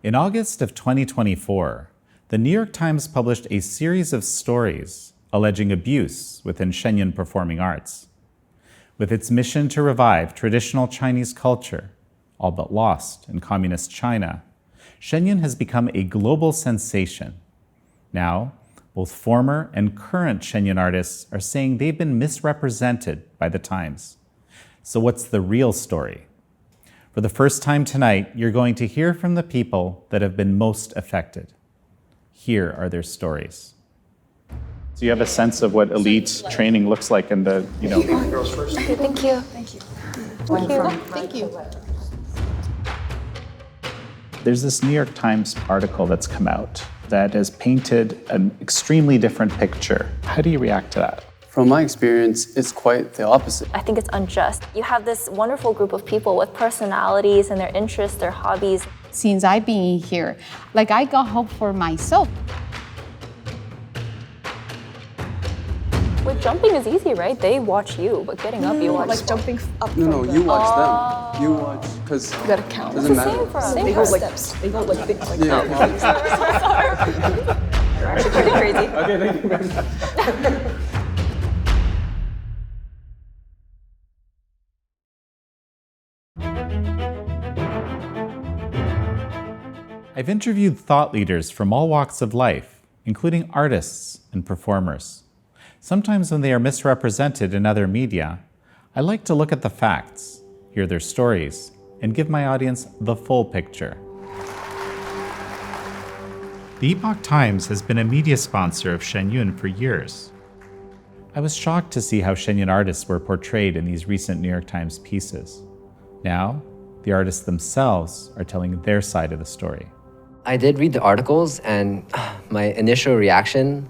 In August of 2024, the New York Times published a series of stories alleging abuse within Shen Yun Performing Arts. With its mission to revive traditional Chinese culture, all but lost in communist China, Shen Yun has become a global sensation. Now, both former and current Shen Yun artists are saying they've been misrepresented by the Times. So what's the real story? For the first time tonight, you're going to hear from the people that have been most affected. Here are their stories. So you have a sense of what elite training looks like in the, Okay, thank you. Thank you. Thank you. There's this New York Times article that's come out that has painted an extremely different picture. How do you react to that? From my experience, it's quite the opposite. I think it's unjust. You have this wonderful group of people with personalities and their interests, their hobbies. Since I've been here, I got hope for myself. With jumping is easy, right? They watch you, but getting up, you watch. Jumping up. No, you watch them. You watch, because You gotta count. doesn't It's the matter. same for us. They go like steps. They go like things like Yeah. You're actually pretty crazy. Okay, thank you very much. I've interviewed thought leaders from all walks of life, including artists and performers. Sometimes when they are misrepresented in other media, I like to look at the facts, hear their stories, and give my audience the full picture. The Epoch Times has been a media sponsor of Shen Yun for years. I was shocked to see how Shen Yun artists were portrayed in these recent New York Times pieces. Now, the artists themselves are telling their side of the story. I did read the articles, and my initial reaction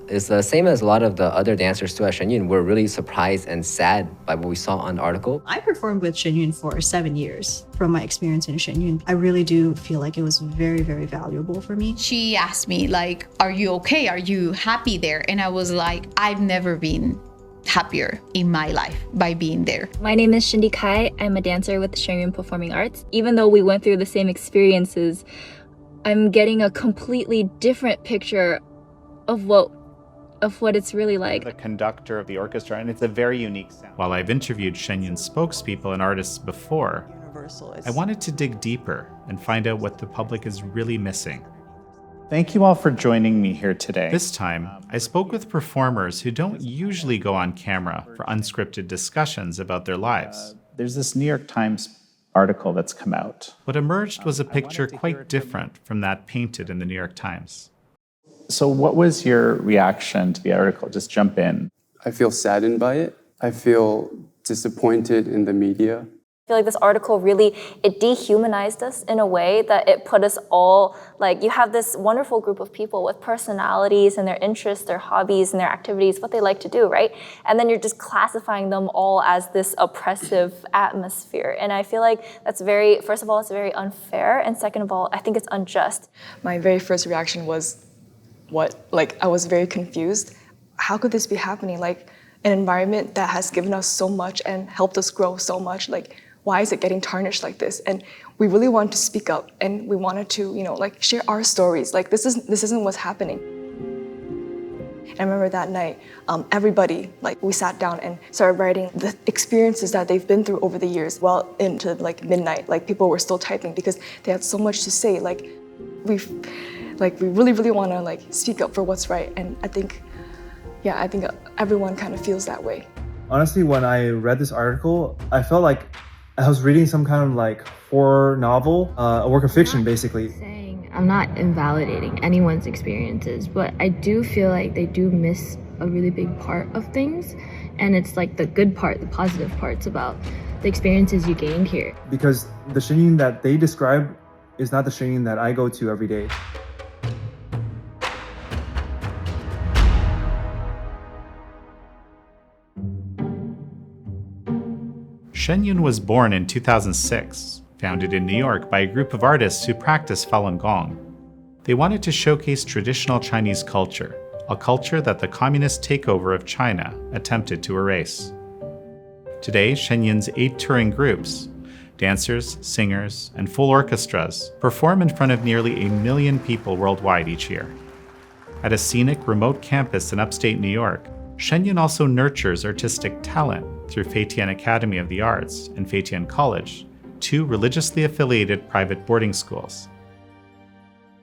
is the same as a lot of the other dancers too at Shen Yun. We're really surprised and sad by what we saw on the article. I performed with Shen Yun for 7 years. From my experience in Shen Yun, I really do feel like it was very, very valuable for me. She asked me, are you okay? Are you happy there? And I was like, I've never been happier in my life by being there. My name is Shindy Kai. I'm a dancer with Shen Yun Performing Arts. Even though we went through the same experiences, I'm getting a completely different picture of what it's really like. The conductor of the orchestra, and it's a very unique sound. While I've interviewed Shen Yun spokespeople and artists before, I wanted to dig deeper and find out what the public is really missing. Thank you all for joining me here today. This time, I spoke with performers who don't usually go on camera for unscripted discussions about their lives. There's this New York Times article that's come out. What emerged was a picture quite different from that painted in the New York Times. So what was your reaction to the article? Just jump in. I feel saddened by it. I feel disappointed in the media. I feel like this article really, it dehumanized us in a way that it put us all, you have this wonderful group of people with personalities and their interests, their hobbies and their activities, what they like to do, right? And then you're just classifying them all as this oppressive atmosphere. And I feel like that's first of all, it's very unfair. And second of all, I think it's unjust. My very first reaction was, I was very confused. How could this be happening? An environment that has given us so much and helped us grow so much, why is it getting tarnished like this? And we really wanted to speak up, and we wanted to, share our stories. This isn't what's happening. And I remember that night, everybody, we sat down and started writing the experiences that they've been through over the years. Well, into midnight, people were still typing because they had so much to say. We really, really want to speak up for what's right. And I think everyone kind of feels that way. Honestly, when I read this article, I felt like I was reading some kind of horror novel, a work of fiction, basically. I'm not invalidating anyone's experiences, but I do feel like they do miss a really big part of things. And it's the good part, the positive parts about the experiences you gained here. Because the Shen Yun that they describe is not the Shen Yun that I go to every day. Shen Yun was born in 2006, founded in New York by a group of artists who practice Falun Gong. They wanted to showcase traditional Chinese culture, a culture that the communist takeover of China attempted to erase. Today, Shen Yun's 8 touring groups Dancers, singers, and full orchestras perform in front of nearly 1 million people worldwide each year. At a scenic, remote campus in upstate New York, Shen Yun also nurtures artistic talent through Fei Tian Academy of the Arts and Fei Tian College, 2 religiously affiliated private boarding schools.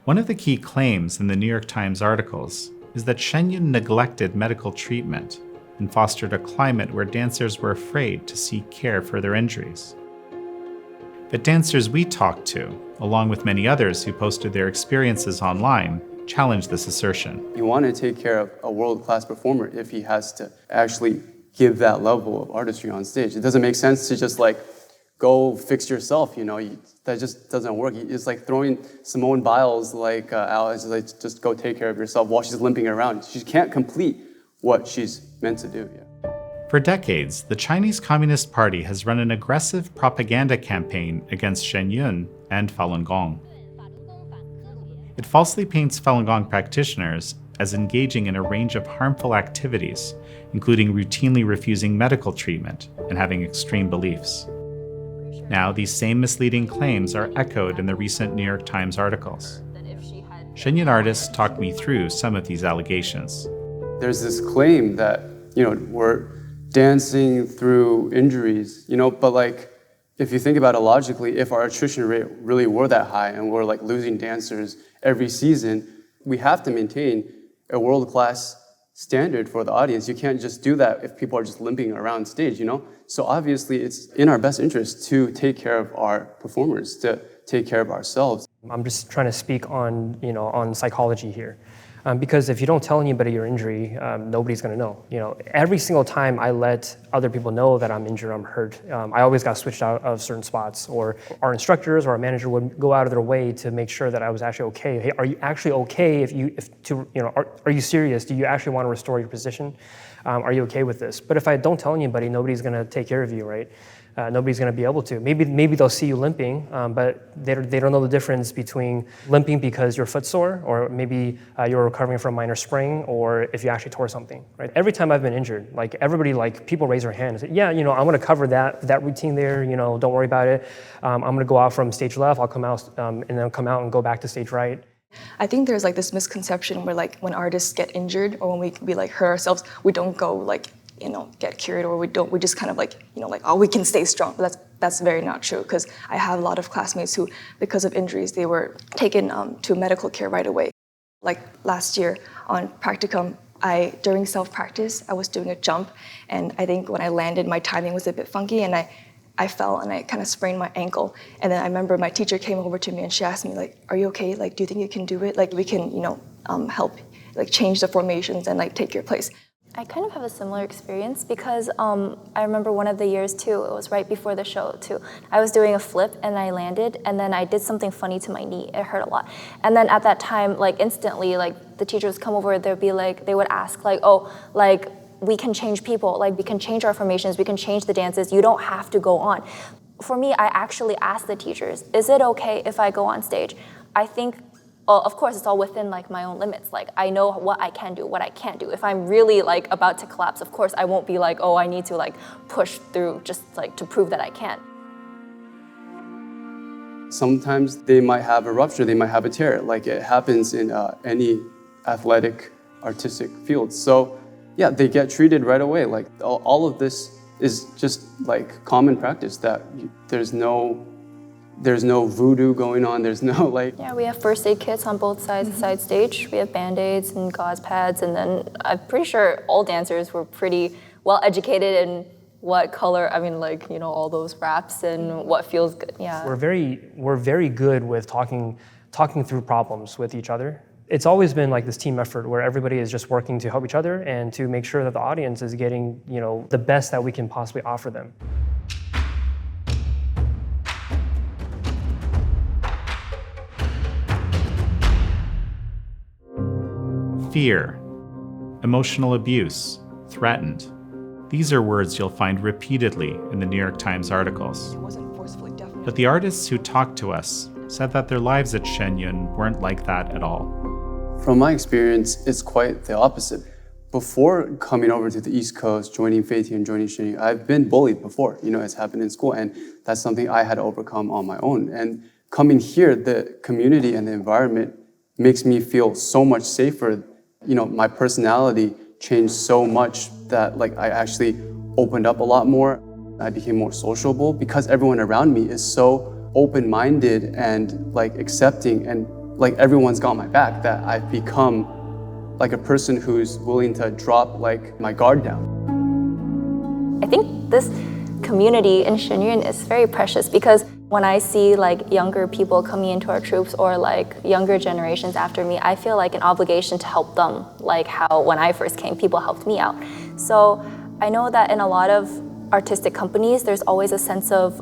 One of the key claims in the New York Times articles is that Shen Yun neglected medical treatment and fostered a climate where dancers were afraid to seek care for their injuries. But dancers we talked to, along with many others who posted their experiences online, challenge this assertion. You want to take care of a world-class performer if he has to actually give that level of artistry on stage. It doesn't make sense to just like go fix yourself, that just doesn't work. It's like throwing Simone Biles out, it's like just go take care of yourself while she's limping around. She can't complete what she's meant to do. Yeah. For decades, the Chinese Communist Party has run an aggressive propaganda campaign against Shen Yun and Falun Gong. It falsely paints Falun Gong practitioners as engaging in a range of harmful activities, including routinely refusing medical treatment and having extreme beliefs. Now, these same misleading claims are echoed in the recent New York Times articles. Shen Yun artists talked me through some of these allegations. There's this claim that, we're dancing through injuries, but like, if you think about it logically, if our attrition rate really were that high and we're like losing dancers every season, we have to maintain a world-class standard for the audience. You can't just do that if people are just limping around stage, So obviously it's in our best interest to take care of our performers, to take care of ourselves. I'm just trying to speak on, on psychology here. Because if you don't tell anybody your injury, nobody's going to know. Every single time I let other people know that I'm injured, I'm hurt, I always got switched out of certain spots, or our instructors or our manager would go out of their way to make sure that I was actually okay. Hey, are you actually okay? Are you serious? Do you actually want to restore your position? Are you okay with this? But if I don't tell anybody, nobody's going to take care of you, right? Nobody's going to be able to. Maybe they'll see you limping, but they don't know the difference between limping because your foot's sore, or maybe you're recovering from a minor sprain, or if you actually tore something. Right? Every time I've been injured, people raise their hand and say, "Yeah, I'm going to cover that routine there. Don't worry about it. I'm going to go out from stage left. I'll come out and then come out and go back to stage right." I think there's this misconception where when artists get injured or when we hurt ourselves, we don't go get cured, or we just kind of we can stay strong. But that's very not true, because I have a lot of classmates who, because of injuries, they were taken to medical care right away. Like last year on practicum, during self-practice, I was doing a jump, and I think when I landed, my timing was a bit funky, and I fell and I kind of sprained my ankle. And then I remember my teacher came over to me and she asked me, are you okay? Do you think you can do it? We can, help, change the formations and take your place. I kind of have a similar experience because I remember one of the years too, it was right before the show too. I was doing a flip and I landed, and then I did something funny to my knee. It hurt a lot. And then at that time, instantly, the teachers come over, they would ask we can change people, we can change our formations, we can change the dances, you don't have to go on. For me, I actually asked the teachers, is it okay if I go on stage? I think, of course, it's all within my own limits. I know what I can do, what I can't do. If I'm really about to collapse, of course, I won't be I need to push through just to prove that I can. Sometimes they might have a rupture, they might have a tear, it happens in any athletic, artistic field. So yeah, they get treated right away. All of this is just common practice, that there's no voodoo going on. There's no Yeah, we have first aid kits on both sides of the side stage. We have Band-Aids and gauze pads, and then I'm pretty sure all dancers were pretty well educated in what color, all those wraps and what feels good. Yeah. We're very good with talking through problems with each other. It's always been this team effort where everybody is just working to help each other and to make sure that the audience is getting, the best that we can possibly offer them. Fear, emotional abuse, threatened. These are words you'll find repeatedly in the New York Times articles. But the artists who talked to us said that their lives at Shen Yun weren't like that at all. From my experience, it's quite the opposite. before coming over to the East Coast, joining Faith and joining Shen Yun, I've been bullied before. It's happened in school, and that's something I had to overcome on my own. And coming here, the community and the environment makes me feel so much safer. My personality changed so much that I actually opened up a lot more. I became more sociable because everyone around me is so open-minded and accepting, and everyone's got my back, that I've become a person who's willing to drop my guard down. I think this community in Shen Yun is very precious, because when I see younger people coming into our troops, or younger generations after me, I feel an obligation to help them, how when I first came, people helped me out. So I know that in a lot of artistic companies, there's always a sense of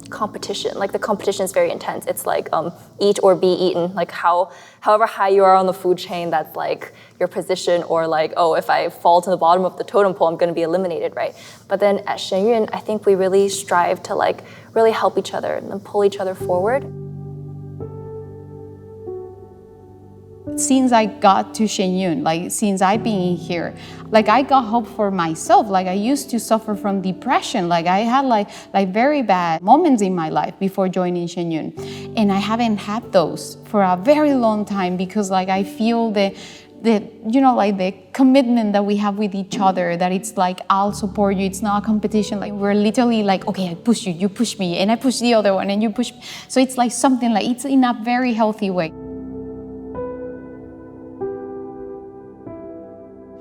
competition. The competition is very intense. It's eat or be eaten. However high you are on the food chain, that's your position, or oh, if I fall to the bottom of the totem pole, I'm going to be eliminated, right? But then at Shen Yun, I think we really strive to really help each other and pull each other forward. Since I got to Shen Yun, since I've been here, I got hope for myself. I used to suffer from depression. I had very bad moments in my life before joining Shen Yun, and I haven't had those for a very long time, because I feel the commitment that we have with each other, that it's I'll support you. It's not a competition. We're literally okay, I push you, you push me, and I push the other one, and you push me. So it's something it's in a very healthy way.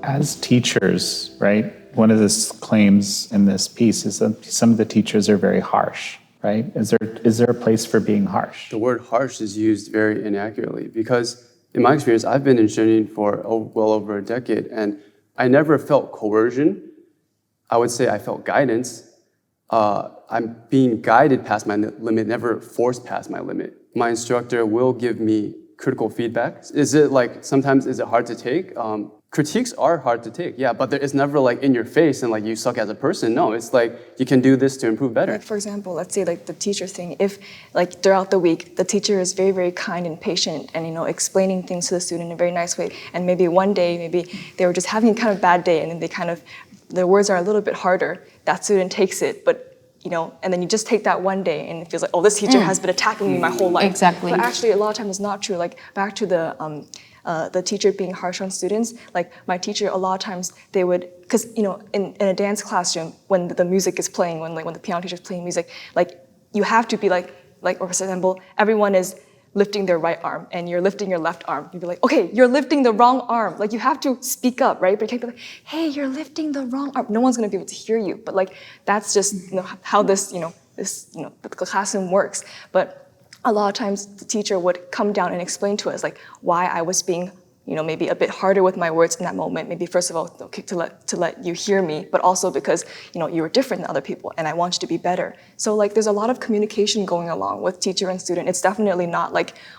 As teachers, right, one of the claims in this piece is that some of the teachers are very harsh, right? Is there a place for being harsh? The word harsh is used very inaccurately, because in my experience, I've been in Shen Yun for well over a decade, and I never felt coercion. I would say I felt guidance. I'm being guided past my limit, never forced past my limit. My instructor will give me critical feedback. Is it sometimes is it hard to take? Critiques are hard to take, yeah, but it's never in your face and you suck as a person. No, it's you can do this to improve better. For example, let's say the teacher thing. If throughout the week, the teacher is very, very kind and patient, and explaining things to the student in a very nice way, and maybe one day, maybe they were just having a kind of bad day, and then their words are a little bit harder, that student takes it, but and then you just take that one day, and it feels oh, this teacher has been attacking me my whole life. Exactly. But actually, a lot of times it's not true. Back to the teacher being harsh on students. My teacher, a lot of times they would, because in a dance classroom, when the music is playing, when the piano teacher is playing music, you have to be or for example, everyone is lifting their right arm and you're lifting your left arm. You'd be okay, you're lifting the wrong arm. You have to speak up, right? But you can't be hey, you're lifting the wrong arm. No one's gonna be able to hear you. But that's just how this the classroom works. But a lot of times the teacher would come down and explain to us why I was being maybe a bit harder with my words in that moment. Maybe first of all, to let you hear me, but also because you were different than other people, and I want you to be better. So there's a lot of communication going along with teacher and student. It's definitely not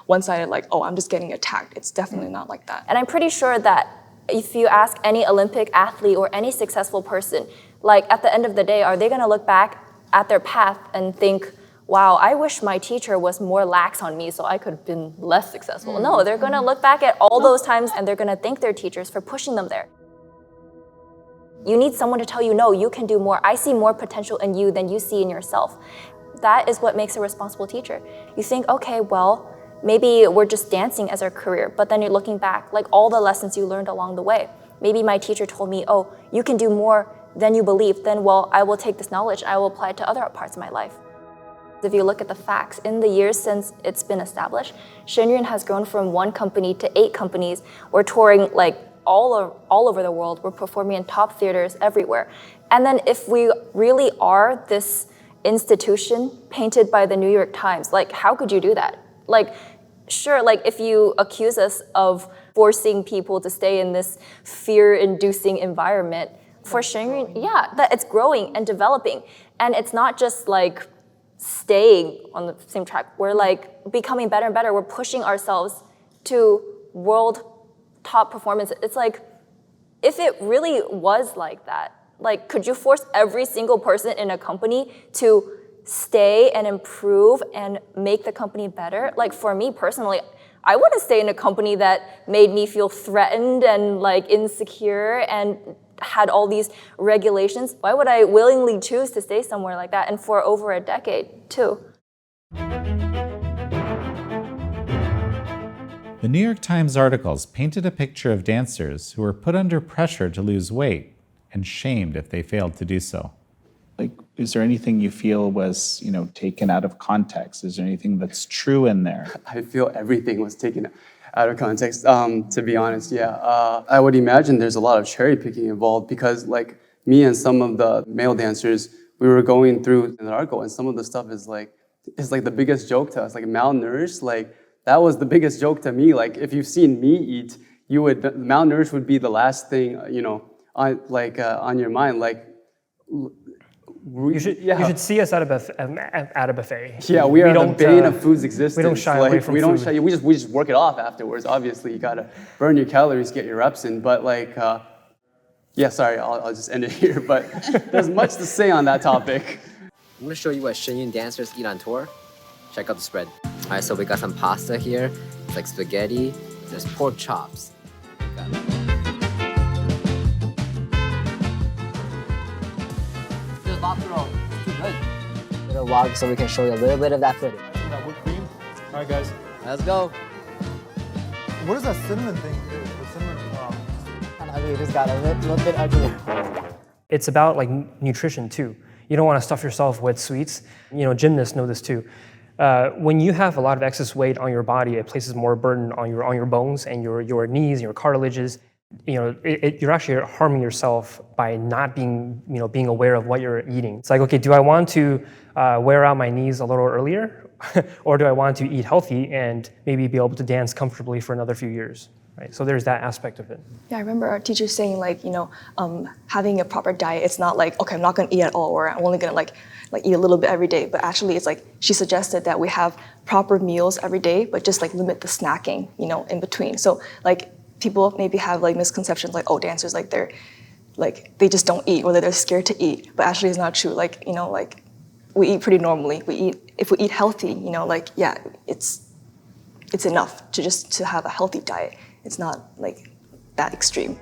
one-sided, oh, I'm just getting attacked. It's definitely not like that. And I'm pretty sure that if you ask any Olympic athlete or any successful person, at the end of the day, are they going to look back at their path and think, wow, I wish my teacher was more lax on me so I could have been less successful. No, they're going to look back at all those times and they're going to thank their teachers for pushing them there. You need someone to tell you, no, you can do more. I see more potential in you than you see in yourself. That is what makes a responsible teacher. You think, okay, well, maybe we're just dancing as our career, but then you're looking back, all the lessons you learned along the way. Maybe my teacher told me, oh, you can do more than you believe. Then, well, I will take this knowledge, I will apply it to other parts of my life. If you look at the facts, in the years since it's been established, Shen Yun has grown from 1 company to 8 companies. We're touring all over the world. We're performing in top theaters everywhere. And then if we really are this institution painted by the New York Times, how could you do that? Sure, if you accuse us of forcing people to stay in this fear-inducing environment, for Shen Yun, yeah, that it's growing and developing. And it's not just staying on the same track. We're becoming better and better. We're pushing ourselves to world top performance. It's if it really was like that, could you force every single person in a company to stay and improve and make the company better? For me personally, I wouldn't stay in a company that made me feel threatened and like insecure and had all these regulations. Why would I willingly choose to stay somewhere like that, and for over a decade too? The New York Times articles painted a picture of dancers who were put under pressure to lose weight and shamed if they failed to do so. Like, is there anything you feel was, taken out of context? Is there anything that's true in there? I feel everything was taken out of context, to be honest, yeah. I would imagine there's a lot of cherry picking involved because like me and some of the male dancers, we were going through an article and some of the stuff is like the biggest joke to us, like malnourished, like that was the biggest joke to me. Like if you've seen me eat, malnourished would be the last thing, on your mind, like, you should see us at a buffet. Yeah, we are the bane of food's existence. We don't shy away from food. We just work it off afterwards. Obviously, you gotta burn your calories, get your reps in. But sorry, I'll just end it here. But there's much to say on that topic. I'm gonna show you what Shen Yun dancers eat on tour. Check out the spread. All right, so we got some pasta here. It's like spaghetti. There's pork chops. Little walk so we can show you a little bit of that footage. That whipped cream. All right, guys. Let's go. What is that cinnamon thing? The cinnamon. Kind of ugly. It just got a little bit ugly. It's about like nutrition too. You don't want to stuff yourself with sweets. Gymnasts know this too. When you have a lot of excess weight on your body, it places more burden on your bones and your knees and your cartilages. You're actually harming yourself by not being aware of what you're eating. It's like, okay, do I want to wear out my knees a little earlier, or do I want to eat healthy and maybe be able to dance comfortably for another few years? Right. So there's that aspect of it. Yeah, I remember our teacher saying having a proper diet, it's not like, okay, I'm not gonna eat at all, or I'm only gonna like eat a little bit every day. But actually it's like, she suggested that we have proper meals every day, but just like limit the snacking, in between. So like people maybe have like misconceptions like, oh, dancers, like they just don't eat, or that they're scared to eat. But actually it's not true. Like, we eat pretty normally. If we eat healthy, it's enough to have a healthy diet. It's not like that extreme.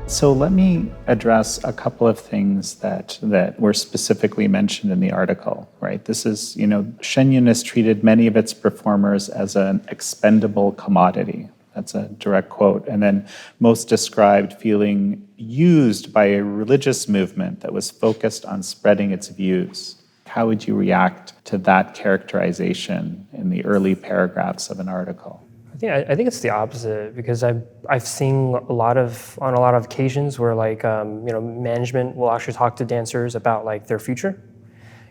So let me address a couple of things that were specifically mentioned in the article, right? This is, Shen Yun has treated many of its performers as an expendable commodity. That's a direct quote. And then most described feeling used by a religious movement that was focused on spreading its views. How would you react to that characterization in the early paragraphs of an article? I think it's the opposite, because I've seen on a lot of occasions where management will actually talk to dancers about like their future,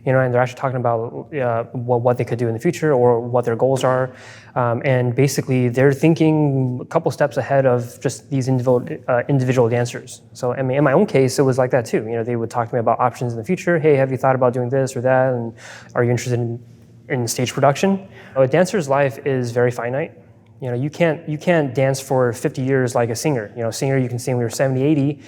and they're actually talking about what they could do in the future or what their goals are, and basically they're thinking a couple steps ahead of just these individual dancers. So I mean, in my own case, it was like that too. They would talk to me about options in the future. Hey, have you thought about doing this or that? And are you interested in stage production? A dancer's life is very finite. You can't dance for 50 years like a singer. Singer you can sing when you're 70, 80.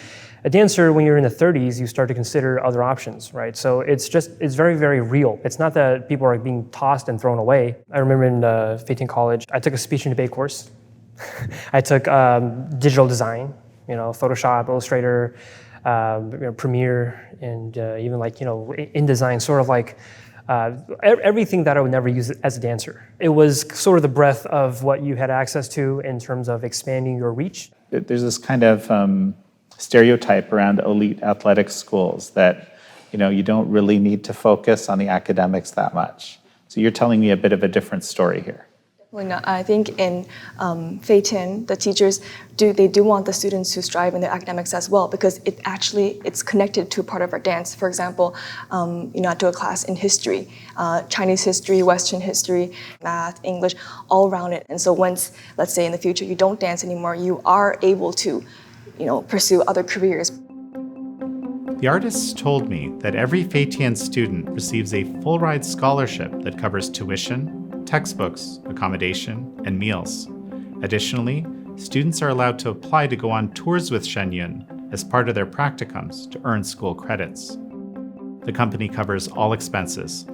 A dancer, when you're in the 30s, you start to consider other options, right? So it's very, very real. It's not that people are being tossed and thrown away. I remember in Feitin College, I took a speech and debate course. I took digital design, Photoshop, Illustrator, Premiere, and even InDesign, sort of like everything that I would never use as a dancer. It was sort of the breadth of what you had access to in terms of expanding your reach. There's this kind of stereotype around elite athletic schools that you don't really need to focus on the academics that much. So you're telling me a bit of a different story here. I think in Feitin, the teachers do want the students to strive in their academics as well, because it's connected to part of our dance. For example, I do a class in history, Chinese history, Western history, math, English, all around it. And so once, let's say in the future, you don't dance anymore, you are able to, pursue other careers. The artists told me that every Feitin student receives a full-ride scholarship that covers tuition, textbooks, accommodation, and meals. Additionally, students are allowed to apply to go on tours with Shen Yun as part of their practicums to earn school credits. The company covers all expenses.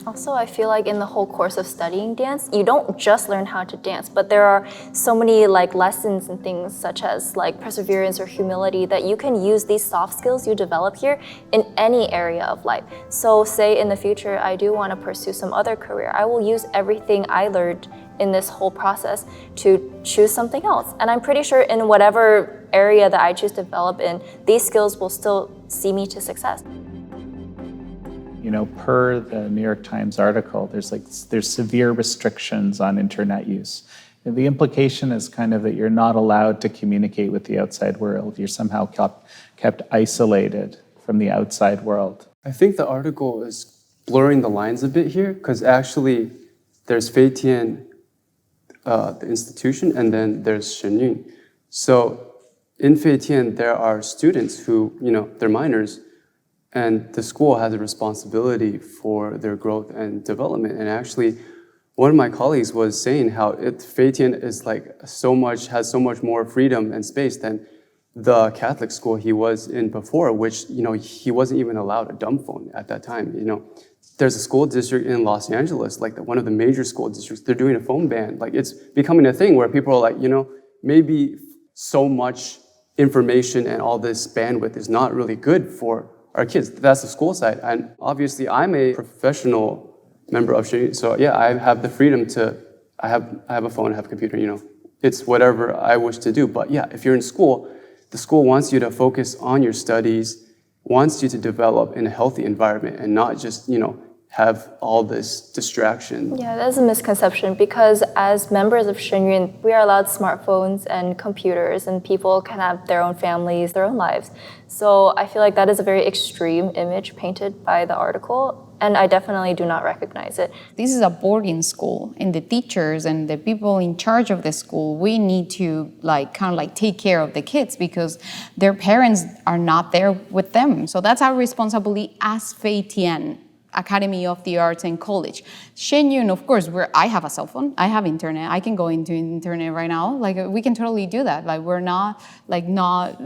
Also, I feel like in the whole course of studying dance, you don't just learn how to dance, but there are so many lessons and things such as perseverance or humility that you can use these soft skills you develop here in any area of life. So say in the future, I do want to pursue some other career. I will use everything I learned in this whole process to choose something else. And I'm pretty sure in whatever area that I choose to develop in, these skills will still see me to success. Per the New York Times article, there's severe restrictions on internet use. And the implication is kind of that you're not allowed to communicate with the outside world. You're somehow kept isolated from the outside world. I think the article is blurring the lines a bit here, because actually there's Fei Tian, the institution, and then there's Shen Yun. So in Fei Tian, there are students who, they're minors, and the school has a responsibility for their growth and development. And actually, one of my colleagues was saying how Fei Tian is has so much more freedom and space than the Catholic school he was in before, which, he wasn't even allowed a dumb phone at that time. There's a school district in Los Angeles, one of the major school districts, they're doing a phone ban. It's becoming a thing where people are maybe so much information and all this bandwidth is not really good for our kids. That's the school side. And obviously I'm a professional member of Shen Yun, so yeah, I have the freedom I have a phone, I have a computer, it's whatever I wish to do. But yeah, if you're in school, the school wants you to focus on your studies, wants you to develop in a healthy environment and not just, have all this distraction. Yeah, that's a misconception because as members of Shen Yun, we are allowed smartphones and computers and people can have their own families, their own lives. So I feel like that is a very extreme image painted by the article and I definitely do not recognize it. This is a boarding school and the teachers and the people in charge of the school, we need to take care of the kids because their parents are not there with them. So that's our responsibility as Fei Tian Academy of the Arts and College. Shen Yun, of course, I have a cell phone, I have internet, I can go into internet right now. We can totally do that.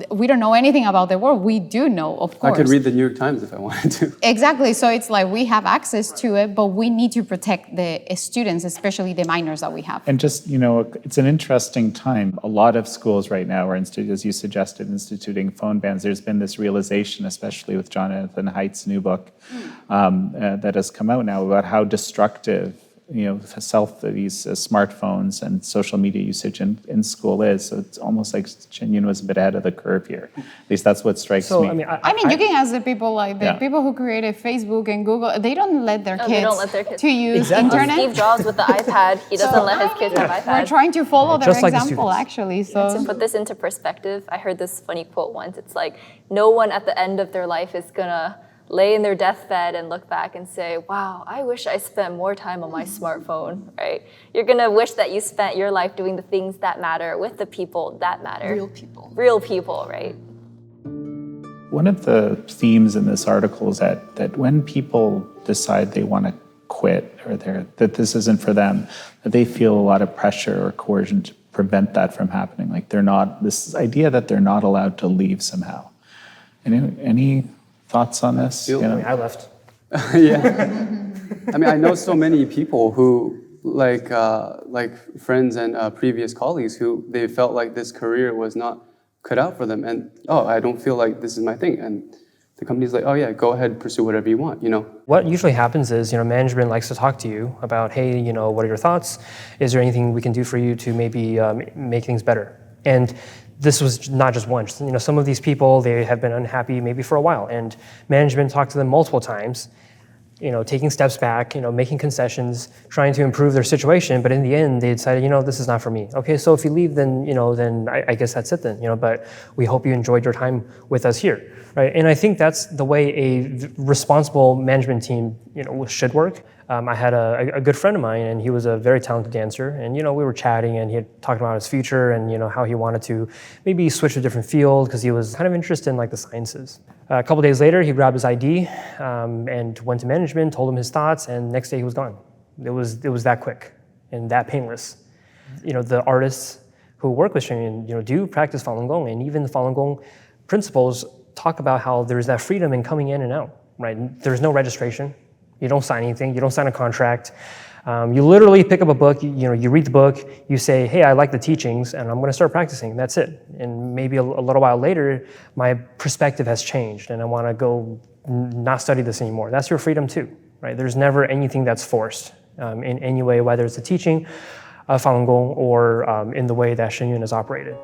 We don't know anything about the world. We do know, of course. I could read the New York Times if I wanted to. Exactly. So it's we have access to it, but we need to protect the students, especially the minors that we have. And just, it's an interesting time. A lot of schools right now are, as you suggested, instituting phone bans. There's been this realization, especially with Jonathan Haidt's new book, that has come out now about how destructive, these smartphones and social media usage in school is. So it's almost like Shen Yun was a bit ahead of the curve here. At least that's what strikes me. I mean, you can ask the people people who created Facebook and Google. They don't let their kids to use internet. Steve Jobs with the iPad, he doesn't let his kids have iPads. We're trying to follow their example, actually. So to put this into perspective, I heard this funny quote once. It's no one at the end of their life is gonna lay in their deathbed and look back and say, wow, I wish I spent more time on my smartphone, right? You're gonna wish that you spent your life doing the things that matter with the people that matter. Real people, right? One of the themes in this article is that when people decide they want to quit or that this isn't for them, that they feel a lot of pressure or coercion to prevent that from happening. This idea that they're not allowed to leave somehow. Any thoughts on this? I left. Yeah. I know so many people who, friends and previous colleagues who they felt like this career was not cut out for them. And, I don't feel like this is my thing. And the company's like, oh yeah, go ahead, pursue whatever you want, What usually happens is, management likes to talk to you about, hey, what are your thoughts? Is there anything we can do for you to maybe make things better? And this was not just once. Some of these people, they have been unhappy maybe for a while, and management talked to them multiple times, taking steps back, making concessions, trying to improve their situation, but in the end, they decided, this is not for me. Okay, so if you leave, then, then I guess that's it then, but we hope you enjoyed your time with us here, right? And I think that's the way a responsible management team, should work. I had a good friend of mine, and he was a very talented dancer, and we were chatting, and he had talked about his future, and how he wanted to maybe switch to a different field because he was kind of interested in the sciences. A couple days later, he grabbed his ID and went to management, told him his thoughts, and next day he was gone. It was that quick and that painless. The artists who work with Shen Yun, do practice Falun Gong, and even the Falun Gong principles talk about how there's that freedom in coming in and out, right? There's no registration. You don't sign anything. You don't sign a contract. You literally pick up a book, you read the book, you say, hey, I like the teachings, and I'm going to start practicing. That's it. And maybe a little while later, my perspective has changed, and I want to go not study this anymore. That's your freedom too, right? There's never anything that's forced in any way, whether it's the teaching of Falun Gong or in the way that Shen Yun is operated.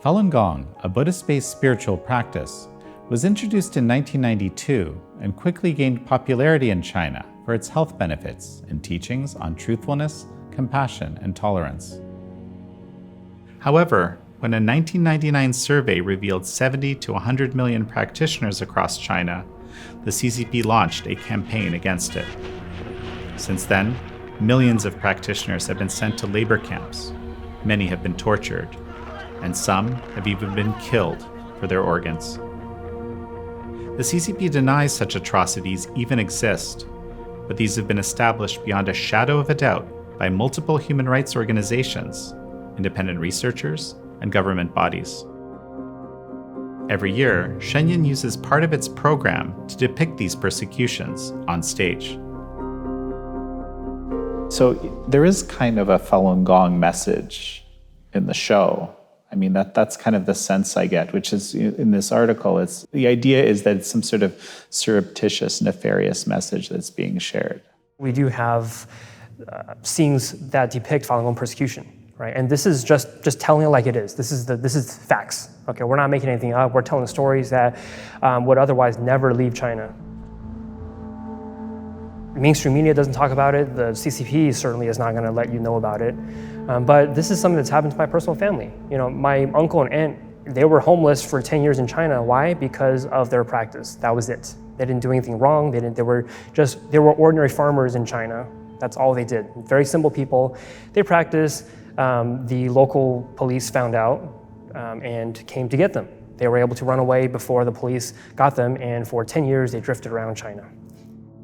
Falun Gong, a Buddhist-based spiritual practice, was introduced in 1992 and quickly gained popularity in China for its health benefits and teachings on truthfulness, compassion, and tolerance. However, when a 1999 survey revealed 70 to 100 million practitioners across China, the CCP launched a campaign against it. Since then, millions of practitioners have been sent to labor camps, many have been tortured, and some have even been killed for their organs. The CCP denies such atrocities even exist, but these have been established beyond a shadow of a doubt by multiple human rights organizations, independent researchers, and government bodies. Every year, Shen Yun uses part of its program to depict these persecutions on stage. So there is kind of a Falun Gong message in the show. I mean, that's kind of the sense I get, which is in this article, the idea is that it's some sort of surreptitious, nefarious message that's being shared. We do have scenes that depict Falun Gong persecution, right? And this is just telling it like it is. This is facts. Okay, we're not making anything up. We're telling stories that would otherwise never leave China. Mainstream media doesn't talk about it. The CCP certainly is not going to let you know about it. But this is something that's happened to my personal family. My uncle and aunt, they were homeless for 10 years in China. Why? Because of their practice. That was it. They didn't do anything wrong. They were ordinary farmers in China. That's all they did. Very simple people. They practiced. The local police found out and came to get them. They were able to run away before the police got them, and for 10 years they drifted around China.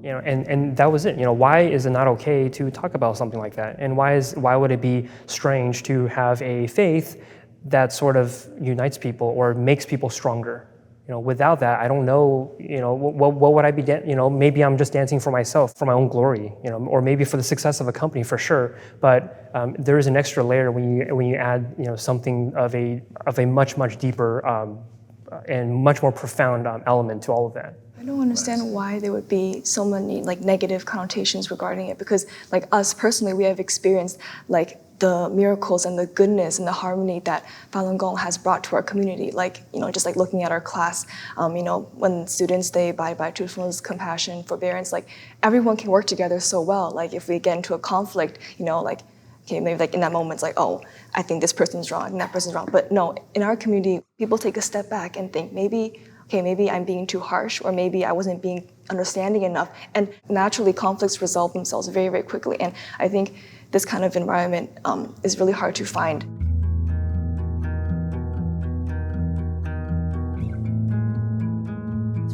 And that was it. Why is it not okay to talk about something like that? And why would it be strange to have a faith that sort of unites people or makes people stronger? Without that, I don't know. What would I be? Maybe I'm just dancing for myself, for my own glory. Or maybe for the success of a company, for sure. But there is an extra layer when you add something of a much deeper and much more profound element to all of that. I don't understand why there would be so many negative connotations regarding it, because us personally, we have experienced the miracles and the goodness and the harmony that Falun Gong has brought to our community. Just looking at our class, when students, they abide by truthfulness, compassion, forbearance, everyone can work together so well. If we get into a conflict, okay, maybe in that moment, it's oh, I think this person's wrong and that person's wrong. But no, in our community, people take a step back and think maybe I'm being too harsh, or maybe I wasn't being understanding enough. And naturally, conflicts resolve themselves very, very quickly. And I think this kind of environment is really hard to find.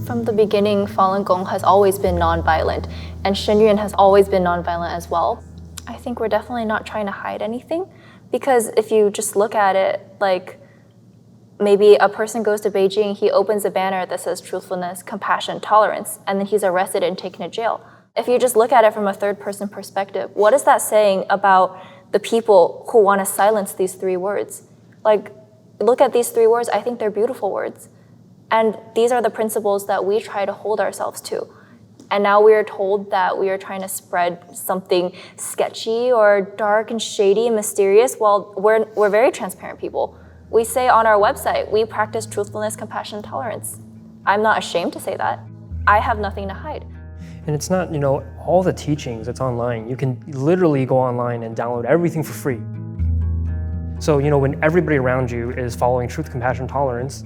From the beginning, Falun Gong has always been nonviolent, and Shen Yun has always been nonviolent as well. I think we're definitely not trying to hide anything, because if you just look at it, maybe a person goes to Beijing, he opens a banner that says truthfulness, compassion, tolerance, and then he's arrested and taken to jail. If you just look at it from a third-person perspective, what is that saying about the people who want to silence these three words? Look at these three words. I think they're beautiful words. And these are the principles that we try to hold ourselves to. And now we are told that we are trying to spread something sketchy or dark and shady and mysterious. Well, we're very transparent people. We say on our website, we practice truthfulness, compassion, tolerance. I'm not ashamed to say that. I have nothing to hide. And it's not, all the teachings, it's online. You can literally go online and download everything for free. So, when everybody around you is following truth, compassion, tolerance,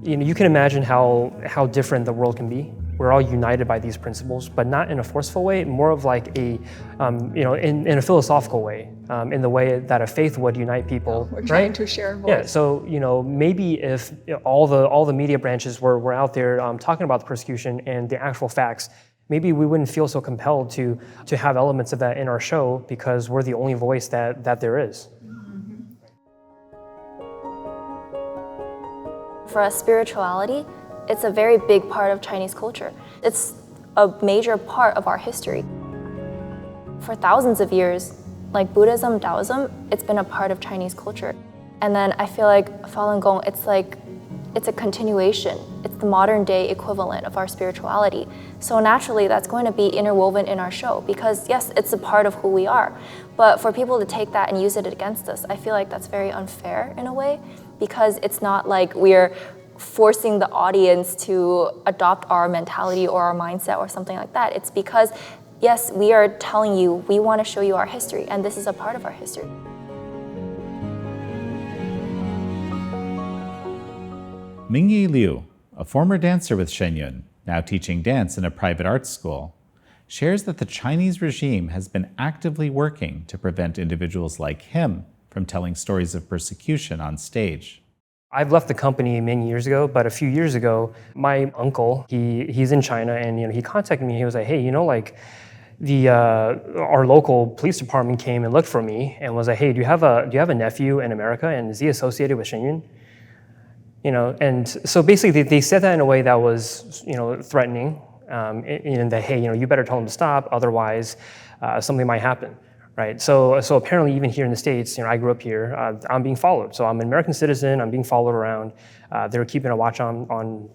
you can imagine how different the world can be. We're all united by these principles, but not in a forceful way, more of in a philosophical way, in the way that a faith would unite people. We're trying to share a voice. Yeah, so, maybe if all the media branches were out there talking about the persecution and the actual facts, maybe we wouldn't feel so compelled to have elements of that in our show, because we're the only voice that there is. For us, spirituality, it's a very big part of Chinese culture. It's a major part of our history. For thousands of years, like Buddhism, Taoism, it's been a part of Chinese culture. And then I feel like Falun Gong, it's a continuation. It's the modern day equivalent of our spirituality. So naturally, that's going to be interwoven in our show because yes, it's a part of who we are. But for people to take that and use it against us, I feel like that's very unfair in a way because it's not like we're forcing the audience to adopt our mentality or our mindset or something like that. It's because, yes, we are telling you, we want to show you our history, and this is a part of our history. Mingyi Liu, a former dancer with Shen Yun, now teaching dance in a private arts school, shares that the Chinese regime has been actively working to prevent individuals like him from telling stories of persecution on stage. I've left the company many years ago, but a few years ago, my uncle, he's in China, and he contacted me. He was like, hey, our local police department came and looked for me and was like, hey, do you have a nephew in America, and is he associated with Shen Yun? And so basically they said that in a way that was, threatening, in that, hey, you better tell him to stop, otherwise something might happen. Right, so apparently even here in the States, I grew up here, I'm being followed. So I'm an American citizen, I'm being followed around. They're keeping a watch on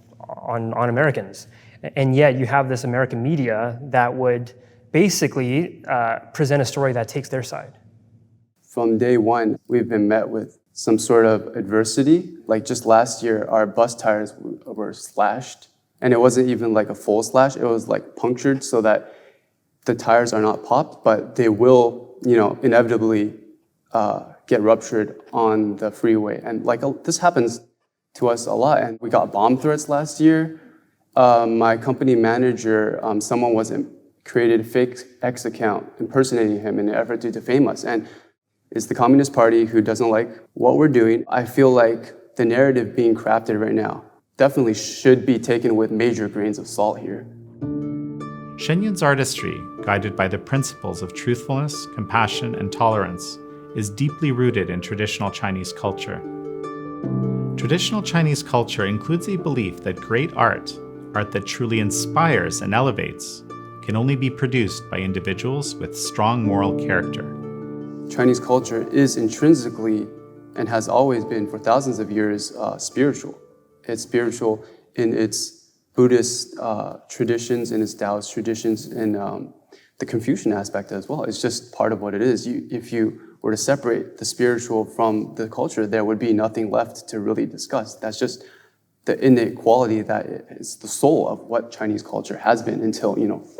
Americans. And yet you have this American media that would basically present a story that takes their side. From day one, we've been met with some sort of adversity. Like just last year, our bus tires were slashed. And it wasn't even like a full slash, it was like punctured so that the tires are not popped, but they will inevitably get ruptured on the freeway. And this happens to us a lot. And we got bomb threats last year. My company manager, someone created a fake X account impersonating him in an effort to defame us. And it's the Communist Party who doesn't like what we're doing. I feel like the narrative being crafted right now definitely should be taken with major grains of salt here. Shen Yun's artistry, guided by the principles of truthfulness, compassion, and tolerance, is deeply rooted in traditional Chinese culture. Traditional Chinese culture includes a belief that great art that truly inspires and elevates, can only be produced by individuals with strong moral character. Chinese culture is intrinsically, and has always been for thousands of years, spiritual. It's spiritual in its Buddhist traditions, in its Taoist traditions, and the Confucian aspect as well. It's just part of what it is. If you were to separate the spiritual from the culture, there would be nothing left to really discuss. That's just the innate quality that is the soul of what Chinese culture has been until,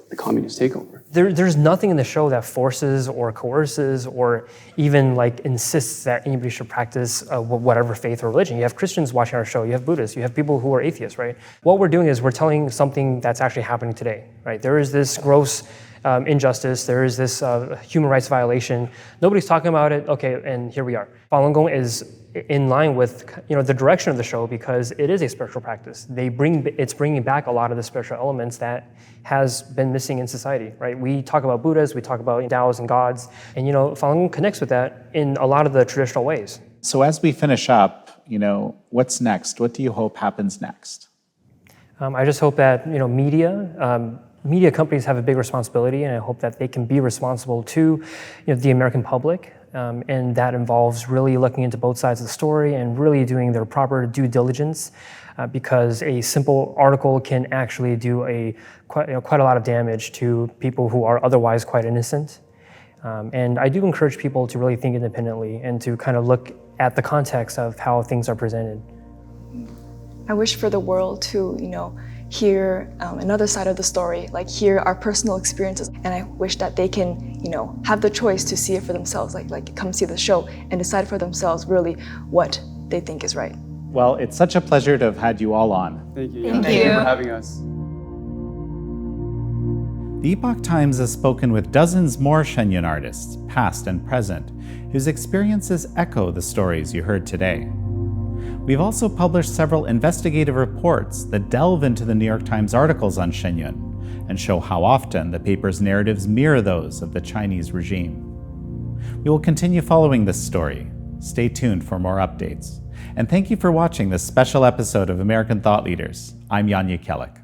the communist takeover. There's nothing in the show that forces or coerces or even insists that anybody should practice whatever faith or religion. You have Christians watching our show, you have Buddhists, you have people who are atheists, right? What we're doing is we're telling something that's actually happening today, right? There is this gross injustice, there is this human rights violation. Nobody's talking about it, okay, and here we are. Falun Gong is in line with the direction of the show because it is a spiritual practice. It's bringing back a lot of the spiritual elements that has been missing in society, right? We talk about Buddhas, we talk about Taoists and gods, and Falun Gong connects with that in a lot of the traditional ways. So as we finish up, what's next? What do you hope happens next? I just hope that media companies have a big responsibility, and I hope that they can be responsible to the American public. And that involves really looking into both sides of the story and really doing their proper due diligence, because a simple article can actually do quite a lot of damage to people who are otherwise quite innocent. And I do encourage people to really think independently and to kind of look at the context of how things are presented. I wish for the world to, hear another side of the story, hear our personal experiences. And I wish that they can, have the choice to see it for themselves, like come see the show and decide for themselves really what they think is right. Well, it's such a pleasure to have had you all on. Thank you. Thank Thank you you for having us. The Epoch Times has spoken with dozens more Shen Yun artists, past and present, whose experiences echo the stories you heard today. We've also published several investigative reports that delve into the New York Times articles on Shen Yun and show how often the paper's narratives mirror those of the Chinese regime. We will continue following this story. Stay tuned for more updates. And thank you for watching this special episode of American Thought Leaders. I'm Yanya Kellick.